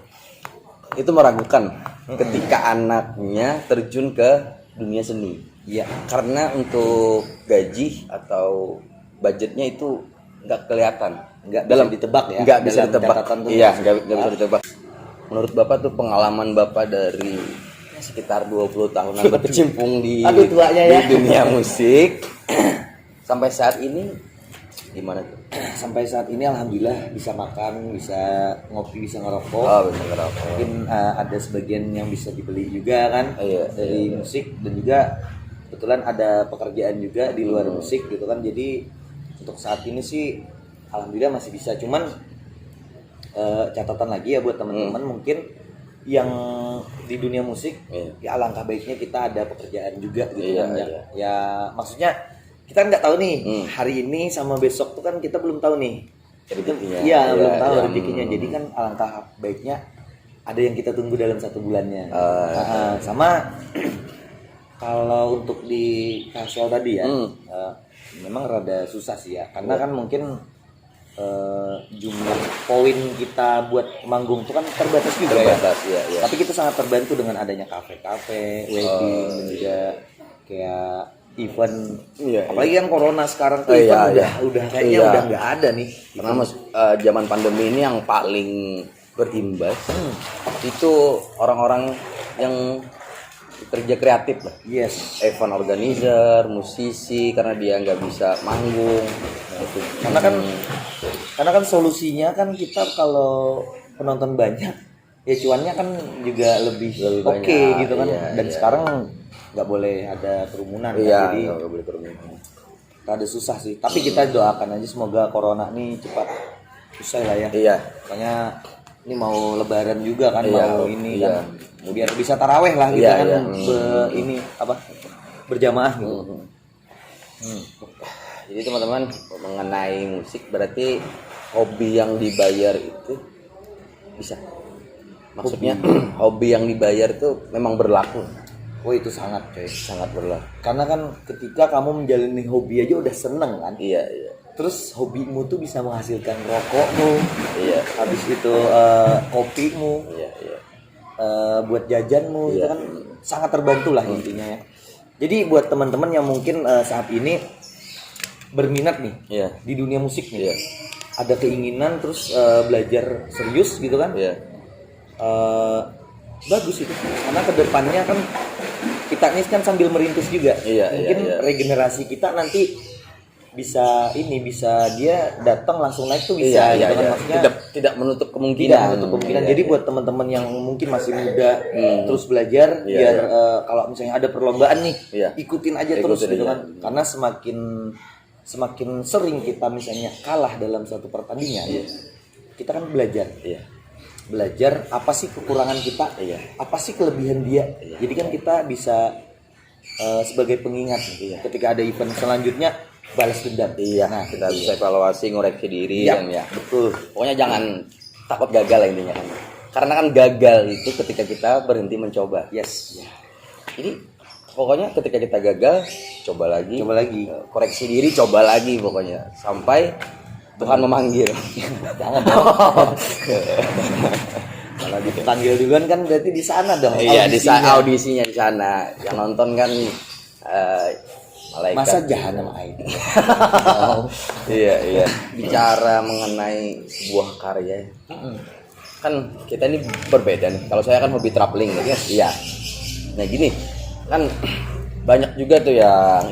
[SPEAKER 1] itu meragukan ketika anaknya terjun ke dunia seni. Karena untuk gaji atau budgetnya itu nggak kelihatan, nggak
[SPEAKER 2] ditebak ya.
[SPEAKER 1] Nggak bisa ditebak. Iya, nggak bisa ditebak. Menurut Bapak tuh pengalaman Bapak dari sekitar 20 tahunan berkecimpung di dunia musik sampai saat ini gimana tuh?
[SPEAKER 2] Sampai saat ini alhamdulillah bisa makan, bisa ngopi, bisa ngerokok.
[SPEAKER 1] Bisa ngerokok.
[SPEAKER 2] Mungkin ada sebagian yang bisa dibeli juga kan dari musik, dan juga kebetulan ada pekerjaan juga di luar musik gitu kan. Jadi untuk saat ini sih alhamdulillah masih bisa. Cuman catatan lagi ya buat teman-teman mungkin yang di dunia musik ya alangkah baiknya kita ada pekerjaan juga gitu kan. Ya maksudnya kita nggak tahu nih hari ini sama besok tuh kan kita belum tahu nih rezekinya. Belum tahu rezekinya. Jadi kan alangkah baiknya ada yang kita tunggu dalam 1 bulannya. Sama kalau untuk di Kalsel tadi ya memang rada susah sih ya, karena kan mungkin jumlah poin kita buat manggung itu kan terbatas juga ya. Tapi kita sangat terbantu dengan adanya kafe-kafe, wedding, dan juga kayak event. Apalagi kan corona sekarang tuh event udah kayaknya udah nggak ada nih.
[SPEAKER 1] Karena zaman pandemi ini yang paling berimbas itu orang-orang yang kerja kreatif lah. Event organizer, musisi, karena dia nggak bisa manggung.
[SPEAKER 2] Karena kan solusinya kan kita kalau penonton banyak ya cuannya kan juga lebih oke gitu kan. Dan sekarang nggak boleh ada kerumunan jadi nggak boleh kerumunan. Rada susah sih, tapi kita doakan aja semoga corona nih cepat usai lah ya. Makanya ini mau lebaran juga kan, mau ini kan biar bisa taraweh lah gitu kan. Berjamaah gitu.
[SPEAKER 1] jadi teman-teman mengenai musik berarti hobi yang dibayar itu bisa. Maksudnya hobi yang dibayar itu memang berlaku.
[SPEAKER 2] Oh itu sangat coy,
[SPEAKER 1] Sangat berlaku.
[SPEAKER 2] karena kan ketika kamu menjalani hobi aja udah seneng kan,
[SPEAKER 1] Iya, iya.
[SPEAKER 2] terus hobimu tuh bisa menghasilkan rokokmu,
[SPEAKER 1] Iya.
[SPEAKER 2] habis itu kopimu,
[SPEAKER 1] Iya, iya.
[SPEAKER 2] buat jajanmu,
[SPEAKER 1] Iya.
[SPEAKER 2] itu kan sangat terbantu lah intinya ya. Jadi buat teman-teman yang mungkin saat ini berminat nih
[SPEAKER 1] Iya.
[SPEAKER 2] di dunia musik nih,
[SPEAKER 1] Iya.
[SPEAKER 2] ada keinginan terus belajar serius gitu kan,
[SPEAKER 1] Iya.
[SPEAKER 2] bagus itu karena kedepannya kan kita ini kan sambil merintis juga.
[SPEAKER 1] Iya,
[SPEAKER 2] mungkin
[SPEAKER 1] iya, iya.
[SPEAKER 2] regenerasi kita nanti bisa dia datang langsung naik tuh bisa
[SPEAKER 1] Iya,
[SPEAKER 2] gitu kan,
[SPEAKER 1] iya.
[SPEAKER 2] maksudnya
[SPEAKER 1] Tidak menutup kemungkinan.
[SPEAKER 2] tidak menutup kemungkinan.
[SPEAKER 1] Iya,
[SPEAKER 2] Jadi
[SPEAKER 1] iya.
[SPEAKER 2] buat teman-teman yang mungkin masih muda terus belajar
[SPEAKER 1] Iya,
[SPEAKER 2] biar
[SPEAKER 1] iya.
[SPEAKER 2] kalau misalnya ada perlombaan nih
[SPEAKER 1] Iya.
[SPEAKER 2] ikutin aja terus
[SPEAKER 1] Ikutin
[SPEAKER 2] gitu
[SPEAKER 1] aja.
[SPEAKER 2] kan, karena semakin sering kita misalnya kalah dalam satu pertandingan, kita kan belajar.
[SPEAKER 1] Iya.
[SPEAKER 2] Belajar apa sih kekurangan kita,
[SPEAKER 1] Iya.
[SPEAKER 2] apa sih kelebihan dia.
[SPEAKER 1] Iya.
[SPEAKER 2] Jadi kan kita bisa sebagai pengingat ketika ada event selanjutnya balas dendam.
[SPEAKER 1] Iya.
[SPEAKER 2] Nah,
[SPEAKER 1] Kita
[SPEAKER 2] iya.
[SPEAKER 1] bisa evaluasi, ngoreksi diri
[SPEAKER 2] Iya,
[SPEAKER 1] kan ya.
[SPEAKER 2] betul.
[SPEAKER 1] Pokoknya jangan takut gagal lah intinya kan. Karena kan gagal itu ketika kita berhenti mencoba.
[SPEAKER 2] Yes.
[SPEAKER 1] Jadi pokoknya ketika kita gagal, coba lagi.
[SPEAKER 2] Coba lagi.
[SPEAKER 1] Koreksi diri, coba lagi pokoknya sampai Tuhan memanggil.
[SPEAKER 2] Jangan dong. Kalau dipanggil duluan kan berarti di sana dong.
[SPEAKER 1] Iya, di
[SPEAKER 2] audisinya.
[SPEAKER 1] audisinya di sana. Yang nonton kan malaikat.
[SPEAKER 2] Masa jahanam air.
[SPEAKER 1] Iya, iya. Bicara mengenai sebuah karya. Kan kita ini berbeda nih. Kalau saya kan hobi traveling gitu. Iya. Nah, gini. Kan banyak juga tuh yang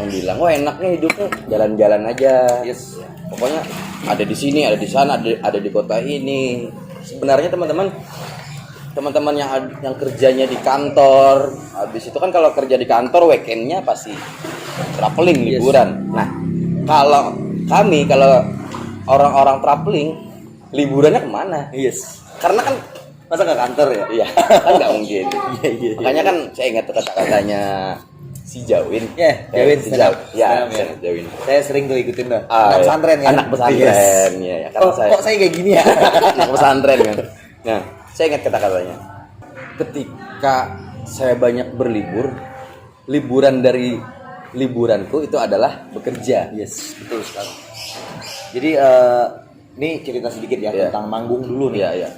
[SPEAKER 1] bilang, "Wah, enaknya hidupnya jalan-jalan aja."
[SPEAKER 2] Yes.
[SPEAKER 1] Pokoknya ada di sini, ada di sana, ada di kota ini. Sebenarnya teman-teman yang kerjanya di kantor, habis itu kan kalau kerja di kantor weekendnya pasti traveling,
[SPEAKER 2] Yes.
[SPEAKER 1] liburan. Nah, kalau orang-orang traveling, liburannya kemana?
[SPEAKER 2] Yes.
[SPEAKER 1] Karena kan
[SPEAKER 2] Masa nggak kantor ya?
[SPEAKER 1] iya kan nggak mungkin.
[SPEAKER 2] Iya.
[SPEAKER 1] Makanya kan saya ingat tuh kata-katanya si Jawin.
[SPEAKER 2] Jawin
[SPEAKER 1] Si
[SPEAKER 2] stand up.
[SPEAKER 1] Ya,
[SPEAKER 2] Stand up, ya.
[SPEAKER 1] Jawin.
[SPEAKER 2] Saya sering tuh ikutin dah.
[SPEAKER 1] Ah,
[SPEAKER 2] Anak pesantren ya.
[SPEAKER 1] Anak pesantren
[SPEAKER 2] Yes.
[SPEAKER 1] ya. Karena
[SPEAKER 2] Kok saya kayak gini ya?
[SPEAKER 1] anak pesantren kan. Nah, saya ingat kata-katanya. Ketika saya banyak berlibur, liburan dari liburanku itu adalah bekerja.
[SPEAKER 2] Yes, betul sekali. Jadi ini cerita sedikit ya
[SPEAKER 1] Iya.
[SPEAKER 2] tentang manggung dulu nih.
[SPEAKER 1] Iya, iya.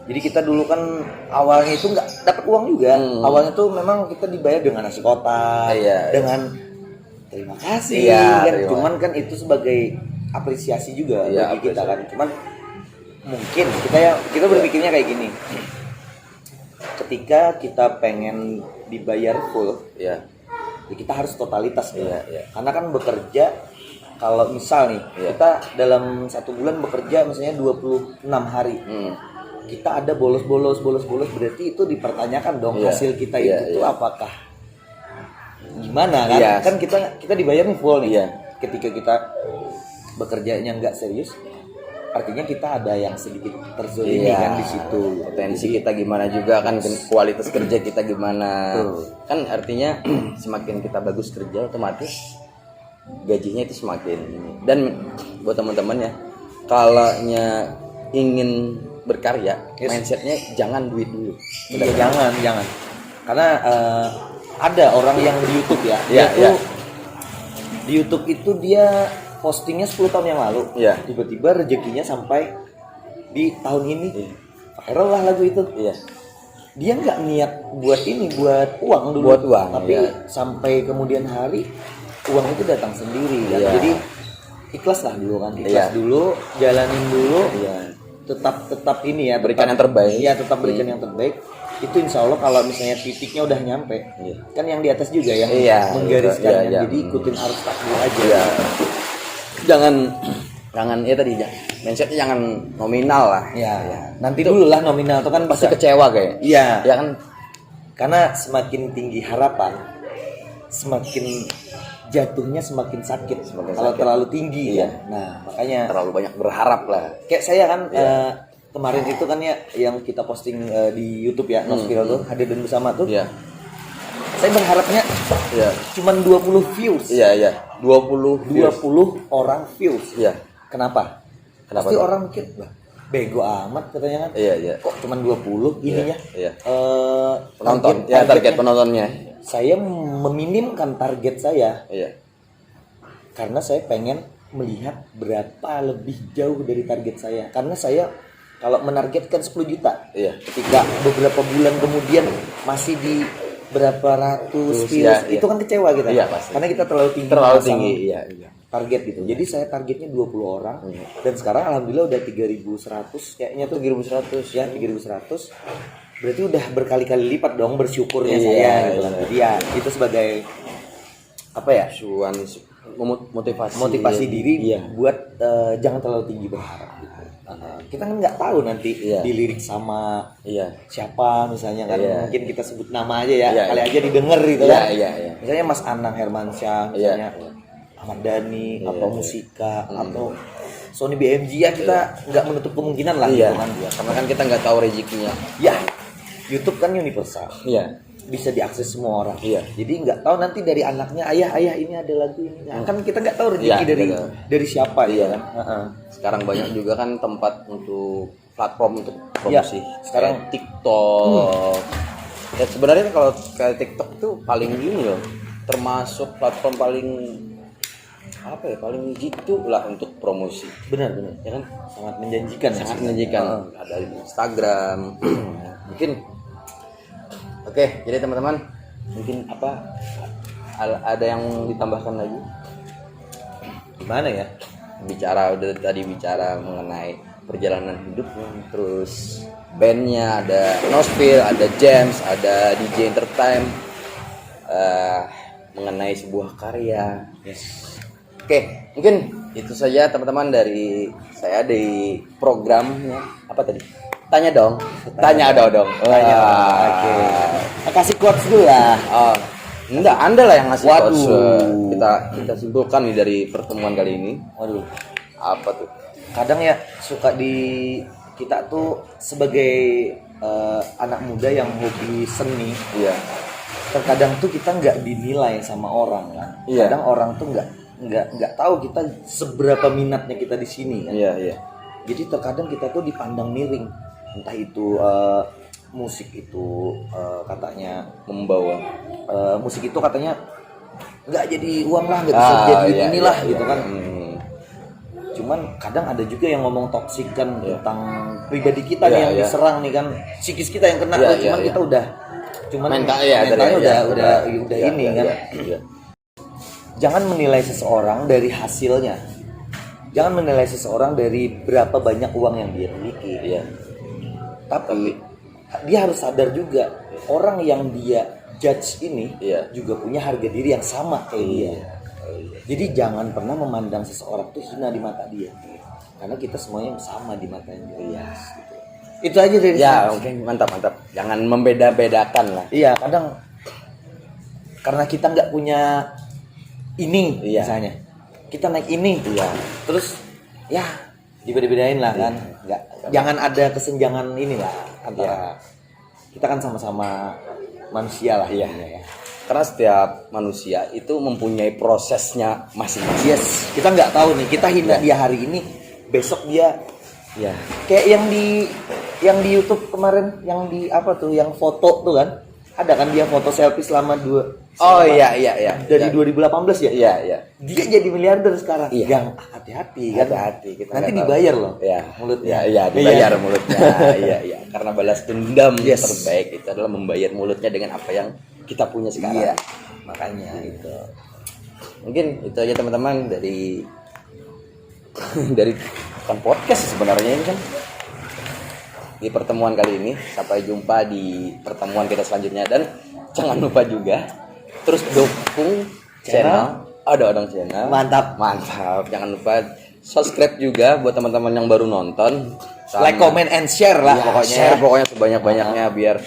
[SPEAKER 2] Jadi kita dulu kan awalnya itu nggak dapat uang juga. Awalnya tuh memang kita dibayar dengan nasi kotak,
[SPEAKER 1] Iya,
[SPEAKER 2] dengan terima kasih
[SPEAKER 1] Iya,
[SPEAKER 2] kan.
[SPEAKER 1] terima.
[SPEAKER 2] Cuman kan itu sebagai apresiasi juga
[SPEAKER 1] Iya,
[SPEAKER 2] bagi kita kan. Cuman mungkin kita berpikirnya kayak gini. Ketika kita pengen dibayar full,
[SPEAKER 1] Iya.
[SPEAKER 2] ya kita harus totalitas kan?
[SPEAKER 1] Iya, iya.
[SPEAKER 2] Karena kan bekerja, kalau misal nih
[SPEAKER 1] Iya.
[SPEAKER 2] kita dalam 1 bulan bekerja misalnya 26 hari, kita ada bolos berarti itu dipertanyakan dong
[SPEAKER 1] Iya,
[SPEAKER 2] hasil kita
[SPEAKER 1] iya,
[SPEAKER 2] itu tuh
[SPEAKER 1] iya.
[SPEAKER 2] apakah gimana kan?
[SPEAKER 1] Iya.
[SPEAKER 2] Kan kita dibayar nih full nih.
[SPEAKER 1] Iya.
[SPEAKER 2] Ketika kita bekerjanya nggak serius, artinya kita ada yang sedikit terzolimi
[SPEAKER 1] Iya,
[SPEAKER 2] kan di situ.
[SPEAKER 1] potensi kita gimana juga kan, kualitas kerja kita gimana.
[SPEAKER 2] Betul.
[SPEAKER 1] Kan artinya semakin kita bagus kerja otomatis gajinya itu semakin ini. Dan buat teman-teman ya, kalaunya ingin berkarya,
[SPEAKER 2] Yes.
[SPEAKER 1] mindsetnya jangan duit dulu.
[SPEAKER 2] Iya, jangan. Karena ada orang yang di YouTube ya,
[SPEAKER 1] Iya,
[SPEAKER 2] dia tuh
[SPEAKER 1] iya.
[SPEAKER 2] di YouTube itu dia postingnya 10 tahun yang lalu.
[SPEAKER 1] Iya.
[SPEAKER 2] Tiba-tiba rezekinya sampai di tahun ini.
[SPEAKER 1] Iya.
[SPEAKER 2] Viral lah lagu itu.
[SPEAKER 1] Iya.
[SPEAKER 2] Dia nggak niat buat uang dulu.
[SPEAKER 1] Buat uang,
[SPEAKER 2] Tapi
[SPEAKER 1] iya.
[SPEAKER 2] sampai kemudian hari uang itu datang sendiri kan.
[SPEAKER 1] Iya.
[SPEAKER 2] Jadi ikhlas lah dulu kan. Ikhlas
[SPEAKER 1] Iya.
[SPEAKER 2] dulu, jalanin dulu.
[SPEAKER 1] Iya.
[SPEAKER 2] Tetap ini ya,
[SPEAKER 1] Berikan
[SPEAKER 2] tetap-
[SPEAKER 1] yang terbaik.
[SPEAKER 2] Iya, tetap berikan yang terbaik. Itu insya Allah kalau misalnya titiknya udah nyampe,
[SPEAKER 1] Iya.
[SPEAKER 2] kan yang di atas juga yang
[SPEAKER 1] Iya,
[SPEAKER 2] menggariskan.
[SPEAKER 1] iya,
[SPEAKER 2] kan.
[SPEAKER 1] iya.
[SPEAKER 2] Jadi ikutin arus takdir aja.
[SPEAKER 1] Iya. Jangan ya tadi mindsetnya jangan nominal lah.
[SPEAKER 2] Ya, nanti dulu lah nominal itu kan
[SPEAKER 1] Pasti
[SPEAKER 2] bisa.
[SPEAKER 1] kecewa kayak.
[SPEAKER 2] Iya.
[SPEAKER 1] Ya kan.
[SPEAKER 2] Karena semakin tinggi harapan, semakin jatuhnya semakin sakit.
[SPEAKER 1] Semakin
[SPEAKER 2] Kalau
[SPEAKER 1] sakit.
[SPEAKER 2] terlalu tinggi
[SPEAKER 1] Iya.
[SPEAKER 2] ya. Nah, makanya
[SPEAKER 1] Terlalu banyak berharap lah.
[SPEAKER 2] kayak saya kan
[SPEAKER 1] Iya.
[SPEAKER 2] kemarin itu kan ya yang kita posting di YouTube ya, Nospil tuh hadir dan bersama tuh.
[SPEAKER 1] Iya.
[SPEAKER 2] Saya berharapnya
[SPEAKER 1] Iya.
[SPEAKER 2] cuman 20 views.
[SPEAKER 1] Iya, iya. 20 views.
[SPEAKER 2] 20 orang views.
[SPEAKER 1] Iya.
[SPEAKER 2] Kenapa?
[SPEAKER 1] Kenapa
[SPEAKER 2] Pasti
[SPEAKER 1] tuh?
[SPEAKER 2] orang mikir, "Lah, bego amat," katanya kan.
[SPEAKER 1] Iya, iya.
[SPEAKER 2] Kok cuman 20 ininya?
[SPEAKER 1] Iya.
[SPEAKER 2] Eh,
[SPEAKER 1] Penonton, ya target
[SPEAKER 2] targetnya.
[SPEAKER 1] penontonnya.
[SPEAKER 2] Saya meminimkan target saya
[SPEAKER 1] Iya.
[SPEAKER 2] karena saya pengen melihat berapa lebih jauh dari target saya. Karena saya kalau menargetkan 10 juta,
[SPEAKER 1] Iya.
[SPEAKER 2] ketika beberapa bulan kemudian masih di berapa ratus
[SPEAKER 1] Terus,
[SPEAKER 2] views,
[SPEAKER 1] iya,
[SPEAKER 2] itu
[SPEAKER 1] iya.
[SPEAKER 2] kan kecewa kita.
[SPEAKER 1] Iya, pasti.
[SPEAKER 2] Karena kita terlalu tinggi.
[SPEAKER 1] Terlalu
[SPEAKER 2] memasang
[SPEAKER 1] tinggi, iya, iya.
[SPEAKER 2] target gitu. Jadi saya targetnya 20 orang
[SPEAKER 1] Iya.
[SPEAKER 2] dan sekarang alhamdulillah udah 3.100 kayaknya tuh
[SPEAKER 1] 3.100
[SPEAKER 2] ya 3.100. Berarti udah berkali-kali lipat dong bersyukurnya
[SPEAKER 1] Iya,
[SPEAKER 2] saya gitu kan.
[SPEAKER 1] iya.
[SPEAKER 2] Jadi ya itu sebagai apa ya?
[SPEAKER 1] Suan motivasi.
[SPEAKER 2] Motivasi diri
[SPEAKER 1] Iya.
[SPEAKER 2] buat jangan terlalu tinggi berharap gitu. Kita kan nggak tahu nanti
[SPEAKER 1] Iya.
[SPEAKER 2] dilirik sama
[SPEAKER 1] Iya.
[SPEAKER 2] siapa misalnya kan,
[SPEAKER 1] Iya.
[SPEAKER 2] mungkin kita sebut nama aja ya,
[SPEAKER 1] Iya,
[SPEAKER 2] kali
[SPEAKER 1] iya.
[SPEAKER 2] aja didengar gitu
[SPEAKER 1] Iya,
[SPEAKER 2] kan.
[SPEAKER 1] iya, iya.
[SPEAKER 2] Misalnya Mas Anang Hermansyah, misalnya
[SPEAKER 1] Iya.
[SPEAKER 2] Ahmad Dhani,
[SPEAKER 1] Iya,
[SPEAKER 2] atau
[SPEAKER 1] iya.
[SPEAKER 2] Musika, atau Sony BMG ya, kita nggak menutup kemungkinan lah
[SPEAKER 1] Iya.
[SPEAKER 2] gitu kan.
[SPEAKER 1] Karena kan kita nggak tahu rezekinya.
[SPEAKER 2] Ya, YouTube kan universal,
[SPEAKER 1] Iya.
[SPEAKER 2] bisa diakses semua orang.
[SPEAKER 1] Iya.
[SPEAKER 2] Jadi nggak tahu nanti dari anaknya, ayah ini ada lagu ini. Nah, kan kita nggak tahu rezeki
[SPEAKER 1] Iya,
[SPEAKER 2] dari
[SPEAKER 1] betul.
[SPEAKER 2] dari siapa
[SPEAKER 1] Iya.
[SPEAKER 2] ya kan.
[SPEAKER 1] Sekarang banyak juga kan tempat untuk platform untuk
[SPEAKER 2] Iya,
[SPEAKER 1] promosi.
[SPEAKER 2] sekarang-
[SPEAKER 1] Kayak TikTok. Ya sebenarnya kalau kayak TikTok tuh paling gini loh, termasuk platform paling apa ya, paling gitu lah untuk promosi.
[SPEAKER 2] Benar,
[SPEAKER 1] Ya kan?
[SPEAKER 2] sangat menjanjikan.
[SPEAKER 1] Sangat menjanjikan. Ada di Instagram. Mungkin oke, jadi teman-teman mungkin apa ada yang ditambahkan lagi?
[SPEAKER 2] Gimana ya?
[SPEAKER 1] Udah tadi bicara mengenai perjalanan hidupnya, terus bandnya ada Nospil, ada James, ada DJ Entertainment, mengenai sebuah karya. Oke, mungkin itu saja teman-teman dari saya di programnya apa tadi? Tanya dong. Tanya dong.
[SPEAKER 2] Tanya. Oke. Kasih quotes dulu lah.
[SPEAKER 1] Oh, enggak, Anda lah yang ngasih
[SPEAKER 2] Waduh.
[SPEAKER 1] quotes. Kita simpulkan nih dari pertemuan kali ini.
[SPEAKER 2] Waduh.
[SPEAKER 1] Apa tuh?
[SPEAKER 2] Kadang ya suka kita tuh sebagai anak muda yang hobi seni,
[SPEAKER 1] Iya.
[SPEAKER 2] terkadang tuh kita nggak dinilai sama orang kan.
[SPEAKER 1] Iya.
[SPEAKER 2] Kadang orang tuh nggak tahu kita seberapa minatnya kita di sini kan.
[SPEAKER 1] Iya, iya.
[SPEAKER 2] Jadi terkadang kita tuh dipandang miring, entah itu musik itu katanya
[SPEAKER 1] Membawa.
[SPEAKER 2] musik itu katanya nggak jadi uang lah, nggak bisa jadi
[SPEAKER 1] iya,
[SPEAKER 2] inilah
[SPEAKER 1] iya,
[SPEAKER 2] gitu
[SPEAKER 1] iya.
[SPEAKER 2] kan. Cuman kadang ada juga yang ngomong toksik kan
[SPEAKER 1] Iya.
[SPEAKER 2] tentang pribadi kita nih
[SPEAKER 1] Iya,
[SPEAKER 2] yang
[SPEAKER 1] iya.
[SPEAKER 2] diserang nih kan, psikis kita yang kena.
[SPEAKER 1] Iya,
[SPEAKER 2] Cuman
[SPEAKER 1] iya,
[SPEAKER 2] kita
[SPEAKER 1] iya.
[SPEAKER 2] udah
[SPEAKER 1] Mentalnya
[SPEAKER 2] mentalnya
[SPEAKER 1] iya,
[SPEAKER 2] udah
[SPEAKER 1] iya,
[SPEAKER 2] ini
[SPEAKER 1] iya,
[SPEAKER 2] kan.
[SPEAKER 1] iya.
[SPEAKER 2] Jangan menilai seseorang dari hasilnya. Jangan menilai seseorang dari berapa banyak uang yang dia miliki.
[SPEAKER 1] Iya.
[SPEAKER 2] Tapi dia harus sadar juga orang yang dia judge ini
[SPEAKER 1] Iya.
[SPEAKER 2] juga punya harga diri yang sama kayak dia. Jadi jangan pernah memandang seseorang tuh hina di mata dia. Karena kita semuanya sama di matanya dia. Gitu. Itu aja dari
[SPEAKER 1] Ya,
[SPEAKER 2] saya.
[SPEAKER 1] oke, mantap. Jangan membeda-bedakan lah.
[SPEAKER 2] Iya, kadang karena kita nggak punya ini
[SPEAKER 1] Iya.
[SPEAKER 2] misalnya. Kita naik ini.
[SPEAKER 1] Iya.
[SPEAKER 2] Terus ya dibeda-bedain lah kan. Nggak, jangan ada kesenjangan ini lah antara kita kan sama-sama manusia lah
[SPEAKER 1] Iya.
[SPEAKER 2] ya.
[SPEAKER 1] Karena setiap manusia itu mempunyai prosesnya masing-masing.
[SPEAKER 2] Yes, kita nggak tahu nih, kita hina
[SPEAKER 1] Iya.
[SPEAKER 2] dia hari ini, besok dia
[SPEAKER 1] Iya.
[SPEAKER 2] kayak yang di YouTube kemarin, yang di apa tuh, yang foto tuh kan, ada kan dia foto selfie selama
[SPEAKER 1] Oh iya.
[SPEAKER 2] dari
[SPEAKER 1] Iya.
[SPEAKER 2] 2018 ya.
[SPEAKER 1] Iya.
[SPEAKER 2] Dia jadi miliarder sekarang.
[SPEAKER 1] Iya.
[SPEAKER 2] Yang hati-hati kan.
[SPEAKER 1] Hati-hati, kita
[SPEAKER 2] Nanti
[SPEAKER 1] nggak tahu.
[SPEAKER 2] dibayar loh.
[SPEAKER 1] Iya.
[SPEAKER 2] Mulutnya.
[SPEAKER 1] Iya, dibayar
[SPEAKER 2] Iya.
[SPEAKER 1] mulutnya. Iya. Karena balas dendam
[SPEAKER 2] Yes.
[SPEAKER 1] terbaik itu adalah membayar mulutnya dengan apa yang kita punya sekarang.
[SPEAKER 2] Iya. Makanya itu.
[SPEAKER 1] Mungkin itu aja teman-teman dari bukan podcast sebenarnya ini kan. Di pertemuan kali ini, sampai jumpa di pertemuan kita selanjutnya, dan jangan lupa juga terus dukung channel Odong Channel.
[SPEAKER 2] Mantap.
[SPEAKER 1] Jangan lupa subscribe juga buat teman-teman yang baru nonton.
[SPEAKER 2] Like, comment, and share lah
[SPEAKER 1] Ya,
[SPEAKER 2] pokoknya.
[SPEAKER 1] share pokoknya sebanyak-banyaknya biar.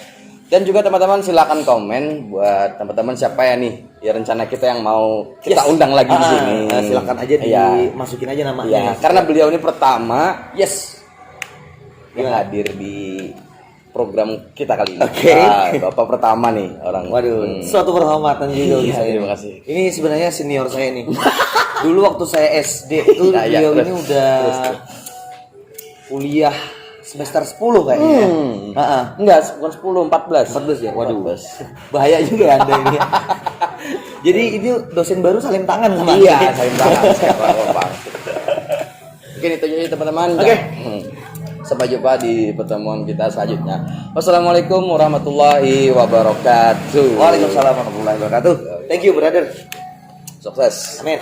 [SPEAKER 1] Dan juga teman-teman silakan komen buat teman-teman siapa ya nih ya rencana kita yang mau kita
[SPEAKER 2] Yes.
[SPEAKER 1] undang lagi di sini.
[SPEAKER 2] Silakan aja
[SPEAKER 1] Iya.
[SPEAKER 2] dimasukin aja namanya.
[SPEAKER 1] Iya, karena beliau ini pertama
[SPEAKER 2] yes.
[SPEAKER 1] yang
[SPEAKER 2] Gimana?
[SPEAKER 1] hadir di program kita kali ini.
[SPEAKER 2] Oke.
[SPEAKER 1] Nah, Bapak pertama nih orang.
[SPEAKER 2] Waduh, suatu penghormatan juga bagi
[SPEAKER 1] Iya,
[SPEAKER 2] saya.
[SPEAKER 1] terima kasih.
[SPEAKER 2] Ini sebenarnya senior saya nih. Dulu waktu saya SD itu
[SPEAKER 1] Iya, iya,
[SPEAKER 2] beliau
[SPEAKER 1] terus.
[SPEAKER 2] ini udah
[SPEAKER 1] Terus.
[SPEAKER 2] kuliah semester 10 kayaknya. Heeh.
[SPEAKER 1] Enggak, bukan 10, 14.
[SPEAKER 2] 14 ya. Waduh.
[SPEAKER 1] 14.
[SPEAKER 2] Bahaya juga ya Anda ini. Jadi ini dosen baru saling tangan sama
[SPEAKER 1] Iya,
[SPEAKER 2] Anda.
[SPEAKER 1] saya tangan Bang. Mungkin itu aja teman-teman.
[SPEAKER 2] Oke.
[SPEAKER 1] Sampai jumpa di pertemuan kita selanjutnya. Wassalamualaikum warahmatullahi wabarakatuh.
[SPEAKER 2] Waalaikumsalam warahmatullahi wabarakatuh. Thank you brother.
[SPEAKER 1] Sukses.
[SPEAKER 2] Amin.